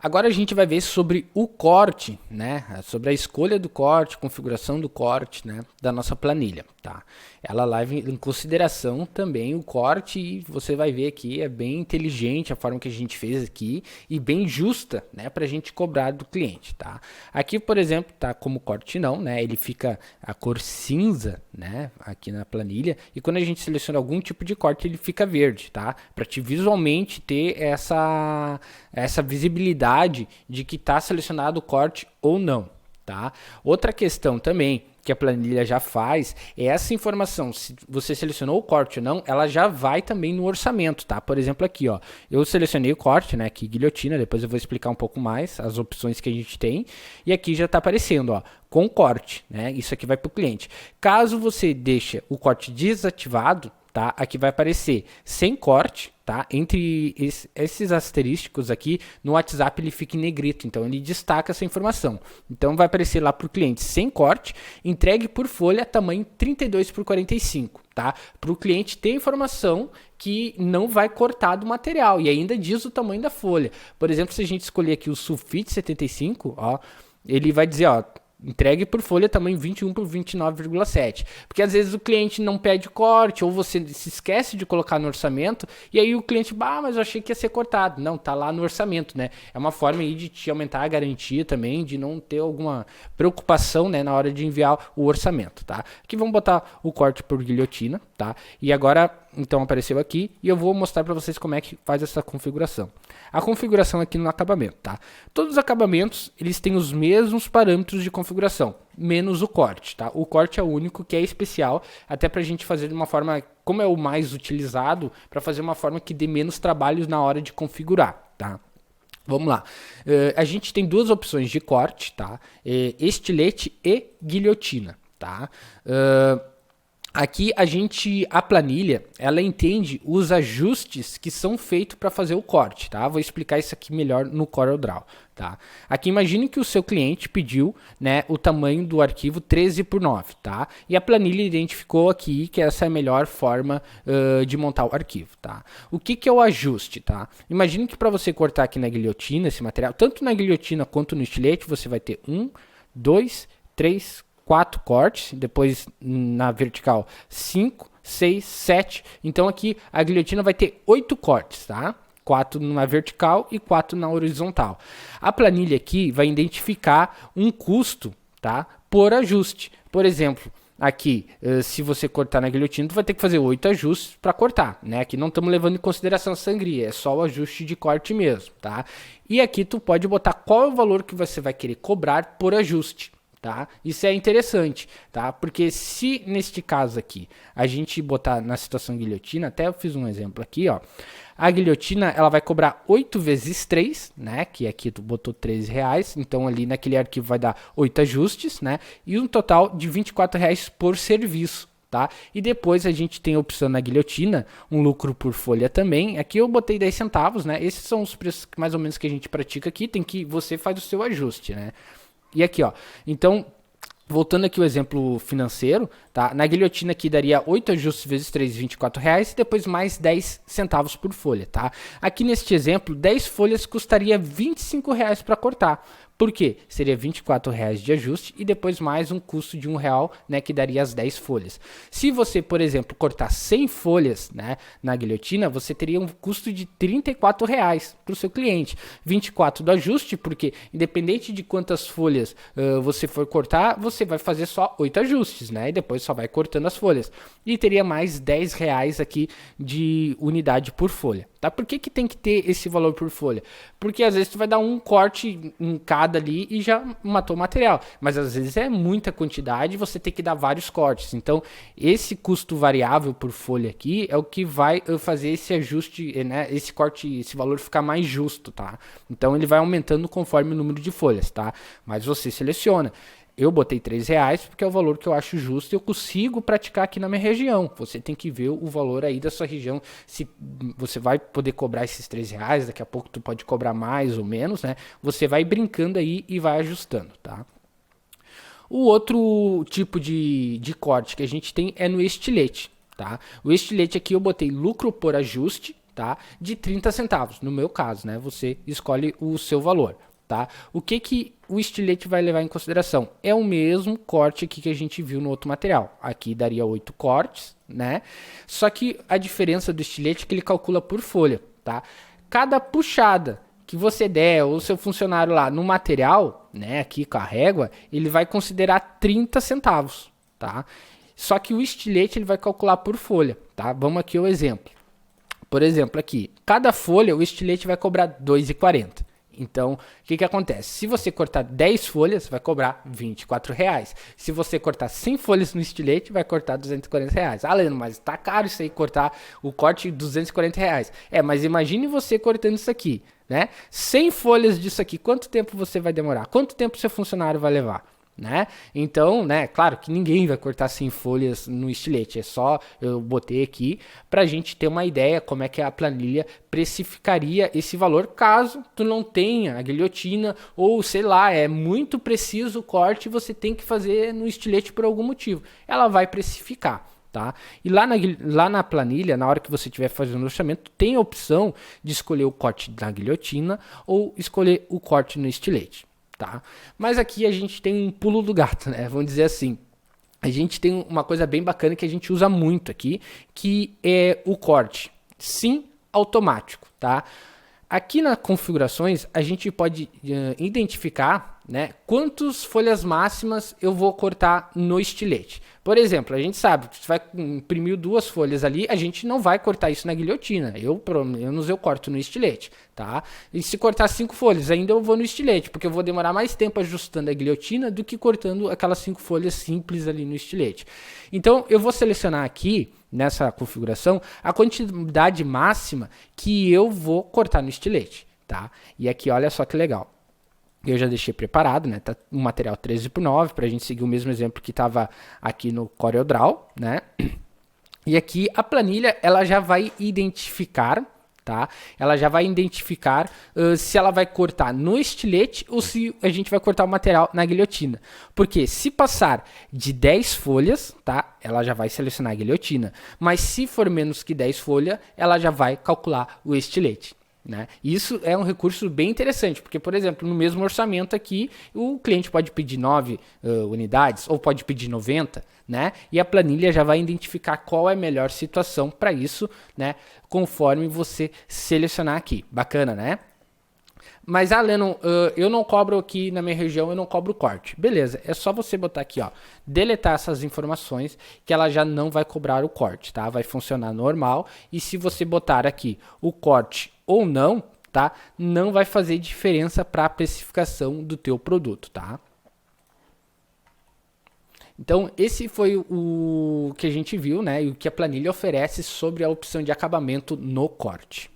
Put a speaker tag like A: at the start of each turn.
A: Agora a gente vai ver sobre o corte, né? Sobre a escolha do corte, configuração do corte, né? Da nossa planilha, tá? Ela leva em consideração também o corte e você vai ver aqui, é bem inteligente a forma que a gente fez aqui e bem justa, né? Pra gente cobrar do cliente, tá? Aqui, por exemplo, tá como corte não, né? Ele fica a cor cinza, né? Aqui na planilha e quando a gente seleciona algum tipo de corte, ele fica verde, tá? Pra te visualmente ter essa visibilidade de que está selecionado o corte ou não, tá? Outra questão também que a planilha já faz é essa informação, se você selecionou o corte ou não, ela já vai também no orçamento, tá? Por exemplo aqui, ó, eu selecionei o corte, né, aqui guilhotina, depois eu vou explicar um pouco mais as opções que a gente tem, e aqui já está aparecendo, ó, com corte, né? Isso aqui vai para o cliente. Caso você deixe o corte desativado, tá? Aqui vai aparecer sem corte, tá? Entre esses asterísticos aqui, no WhatsApp ele fica em negrito, então ele destaca essa informação. Então vai aparecer lá para o cliente sem corte, entregue por folha, tamanho 32 por 45, tá? Para o cliente ter informação que não vai cortar do material e ainda diz o tamanho da folha. Por exemplo, se a gente escolher aqui o sulfite 75, ó, ele vai dizer, ó, entregue por folha tamanho 21 por 29,7. Porque às vezes o cliente não pede corte ou você se esquece de colocar no orçamento e aí o cliente, mas eu achei que ia ser cortado. Não, tá lá no orçamento, né? É uma forma aí de te aumentar a garantia também, de não ter alguma preocupação, né, na hora de enviar o orçamento, tá? Aqui vamos botar o corte por guilhotina, tá? E agora, então apareceu aqui e eu vou mostrar para vocês como é que faz essa configuração. A configuração aqui no acabamento, tá? Todos os acabamentos, eles têm os mesmos parâmetros de configuração, menos o corte, tá? O corte é o único que é especial, até pra gente fazer de uma forma, como é o mais utilizado, para fazer uma forma que dê menos trabalhos na hora de configurar, tá? Vamos lá, a gente tem duas opções de corte, tá? Estilete e guilhotina, tá? Aqui a planilha, ela entende os ajustes que são feitos para fazer o corte, tá? Vou explicar isso aqui melhor no CorelDRAW, tá? Aqui imagine que o seu cliente pediu, né, o tamanho do arquivo 13 por 9, tá? E a planilha identificou aqui que essa é a melhor forma de montar o arquivo, tá? O que é o ajuste, tá? Imagine que para você cortar aqui na guilhotina esse material, tanto na guilhotina quanto no estilete, você vai ter 1, 2, 3, 4 cortes, depois na vertical 5, 6, 7. Então aqui a guilhotina vai ter 8 cortes, tá? 4 na vertical e 4 na horizontal. A planilha aqui vai identificar um custo, tá? Por ajuste. Por exemplo, aqui, se você cortar na guilhotina, tu vai ter que fazer 8 ajustes para cortar, né? Aqui não estamos levando em consideração a sangria, é só o ajuste de corte mesmo, tá? E aqui tu pode botar qual é o valor que você vai querer cobrar por ajuste. Tá? Isso é interessante, tá? Porque se neste caso aqui a gente botar na situação guilhotina, até eu fiz um exemplo aqui, ó. A guilhotina ela vai cobrar 8 vezes 3, né? Que aqui tu botou R$13, então ali naquele arquivo vai dar 8 ajustes, né? E um total de R$24 por serviço. Tá? E depois a gente tem a opção na guilhotina, um lucro por folha também. Aqui eu botei 10 centavos, né? Esses são os preços que mais ou menos que a gente pratica aqui. Tem que você faz o seu ajuste, né? E aqui, ó, então, voltando aqui o exemplo financeiro, tá? Na guilhotina aqui daria 8 ajustes vezes 3, R$24, e depois mais 10 centavos por folha, tá? Aqui neste exemplo, 10 folhas custaria R$25 para cortar. Por quê? Seria R$24 de ajuste e depois mais um custo de R$1, né, que daria as 10 folhas. Se você, por exemplo, cortar 100 folhas, né, na guilhotina, você teria um custo de R$34 para o seu cliente. 24 do ajuste, porque independente de quantas folhas você for cortar, você vai fazer só 8 ajustes, né, e depois só vai cortando as folhas. E teria mais R$10 aqui de unidade por folha. Tá? Por que tem que ter esse valor por folha? Porque às vezes tu vai dar um corte em cada ali e já matou o material. Mas às vezes é muita quantidade e você tem que dar vários cortes. Então esse custo variável por folha aqui é o que vai fazer esse ajuste, né? Esse corte, esse valor ficar mais justo, tá? Então ele vai aumentando conforme o número de folhas, tá? Mas você seleciona. Eu botei R$3 porque é o valor que eu acho justo e eu consigo praticar aqui na minha região. Você tem que ver o valor aí da sua região, se você vai poder cobrar esses R$3, daqui a pouco tu pode cobrar mais ou menos, né? Você vai brincando aí e vai ajustando, tá? O outro tipo de corte que a gente tem é no estilete, tá? O estilete aqui eu botei lucro por ajuste, tá? De 30 centavos, no meu caso, né? Você escolhe o seu valor, tá? O que o estilete vai levar em consideração? É o mesmo corte aqui que a gente viu no outro material. Aqui daria 8 cortes, né? Só que a diferença do estilete é que ele calcula por folha, tá? Cada puxada que você der, ou seu funcionário lá no material, né, aqui com a régua, ele vai considerar 30 centavos, tá? Só que o estilete ele vai calcular por folha, tá? Vamos aqui ao exemplo. Por exemplo, aqui, cada folha o estilete vai cobrar R$ 2,40. Então, o que acontece? Se você cortar 10 folhas, vai cobrar R$ 24,00. Se você cortar 100 folhas no estilete, vai cortar R$ 240,00. Ah, Leandro, mas tá caro isso aí, cortar o corte de R$ 240,00. Mas imagine você cortando isso aqui, né? 100 folhas disso aqui, quanto tempo você vai demorar? Quanto tempo seu funcionário vai levar? Né? Então, né, claro que ninguém vai cortar 100 folhas no estilete, é só eu botei aqui para a gente ter uma ideia como é que a planilha precificaria esse valor caso tu não tenha a guilhotina ou sei lá, é muito preciso o corte e você tem que fazer no estilete por algum motivo, ela vai precificar. Tá? E lá na planilha, na hora que você estiver fazendo o orçamento, tem a opção de escolher o corte na guilhotina ou escolher o corte no estilete. Tá? Mas aqui a gente tem um pulo do gato, né? Vamos dizer assim. A gente tem uma coisa bem bacana que a gente usa muito aqui, que é o corte sim automático, tá? Aqui nas configurações a gente pode identificar, né, quantas folhas máximas eu vou cortar no estilete. Por exemplo, a gente sabe que se vai imprimir 2 folhas ali, a gente não vai cortar isso na guilhotina. Eu, pelo menos, eu corto no estilete, tá? E se cortar 5 folhas, ainda eu vou no estilete, porque eu vou demorar mais tempo ajustando a guilhotina do que cortando aquelas 5 folhas simples ali no estilete. Então, eu vou selecionar aqui, nessa configuração, a quantidade máxima que eu vou cortar no estilete, tá? E aqui, olha só que legal. Eu já deixei preparado, né? Tá um material 13x9 para a gente seguir o mesmo exemplo que estava aqui no CorelDRAW, né? E aqui a planilha ela já vai identificar, tá? Ela já vai identificar se ela vai cortar no estilete ou se a gente vai cortar o material na guilhotina. Porque se passar de 10 folhas, tá? Ela já vai selecionar a guilhotina. Mas se for menos que 10 folhas, ela já vai calcular o estilete. Né? Isso é um recurso bem interessante, porque, por exemplo, no mesmo orçamento aqui, o cliente pode pedir 9 unidades ou pode pedir 90, né? E a planilha já vai identificar qual é a melhor situação para isso, né? Conforme você selecionar aqui. Bacana, né? Mas, Lennon, eu não cobro aqui na minha região, eu não cobro corte. Beleza, é só você botar aqui, ó, deletar essas informações que ela já não vai cobrar o corte, tá? Vai funcionar normal. E se você botar aqui o corte ou não, tá? Não vai fazer diferença para a precificação do teu produto, tá? Então, esse foi o que a gente viu, né? E o que a planilha oferece sobre a opção de acabamento no corte.